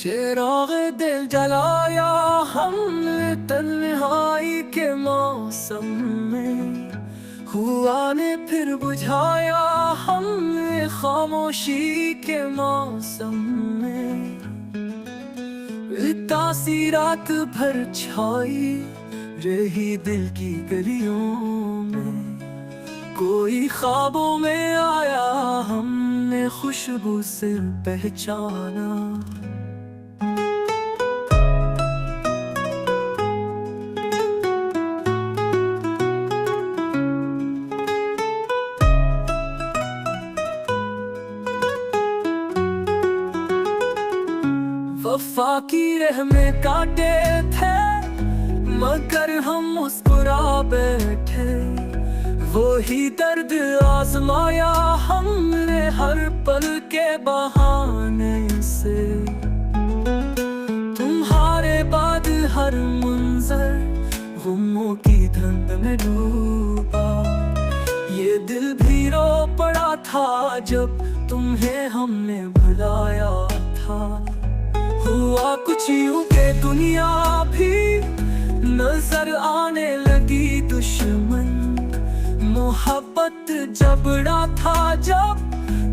चिराग दिल जलाया हमने तन्हाई के मौसम में, हुआ ने फिर बुझाया हमने खामोशी के मौसम में। तासी रात भर छाई रही दिल की गलियों में, कोई ख्वाबों में आया हमने खुशबू से पहचाना। वफा की राह में काटे थे मगर हम मुस्कुरा बैठे, वो ही दर्द आजमाया हमने हर पल के बहाने से। तुम्हारे बाद हर मंजर गुमों की धुंध में डूबा, ये दिल भी रो पड़ा था जब तुम्हें हमने भुलाया था। हुआ कुछ यूं के दुनिया भी नजर आने लगी दुश्मन, मोहब्बत जबड़ा था जब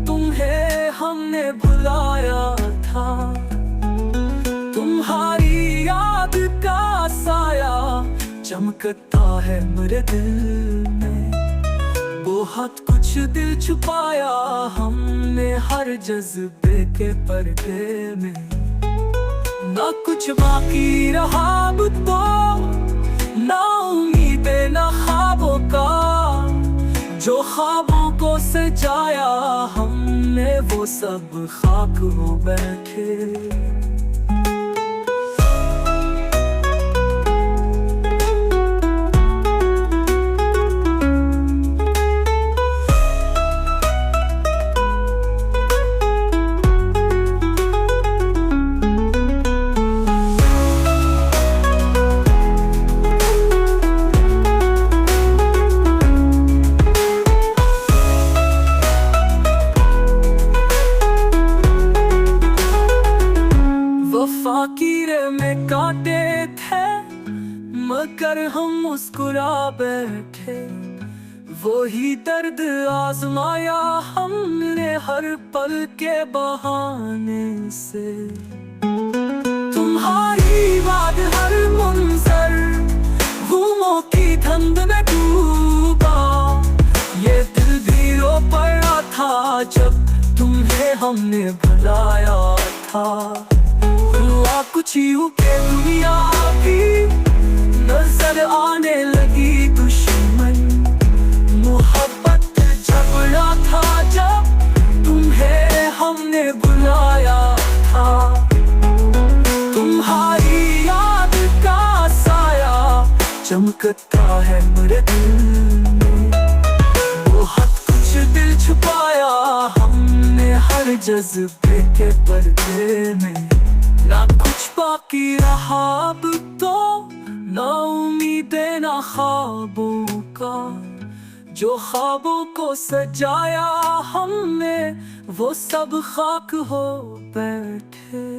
तुम्हें हमने भुलाया था। तुम्हारी याद का साया चमकता है मेरे दिल में, बहुत कुछ दिल छुपाया हमने हर जज्बे के पर्दे में। ना कुछ बाकी रहा अब तो, ना उम्मीदें ना ख्वाबों का, जो ख्वाबों को सजाया हमने वो सब खाक हो बैठे। फकीर में काटे थे मगर हम मुस्कुरा बैठे, वो ही दर्द आजमाया हमने हर पल के बहाने से। तुम्हारी बात हर मंजर गुमों की धुंध में डूबा, ये दिल भी रो पड़ा था जब तुम्हें हमने भुलाया था। हुआ कुछ यूं के दुनिया भी नजर आने लगी दुश्मन, मोहब्बत झगड़ा था जब तुम्हें हमने बुलाया था। तुम्हारी याद का साया चमकता है मेरे दिल में, बहुत कुछ दिल छुपाया हमने हर जज्बे के पर्दे में। ना कुछ बाकी रहा अब तो, ना उम्मीदें ना ख्वाबों का, जो ख्वाबों को सजाया हमने वो सब खाक हो बैठे।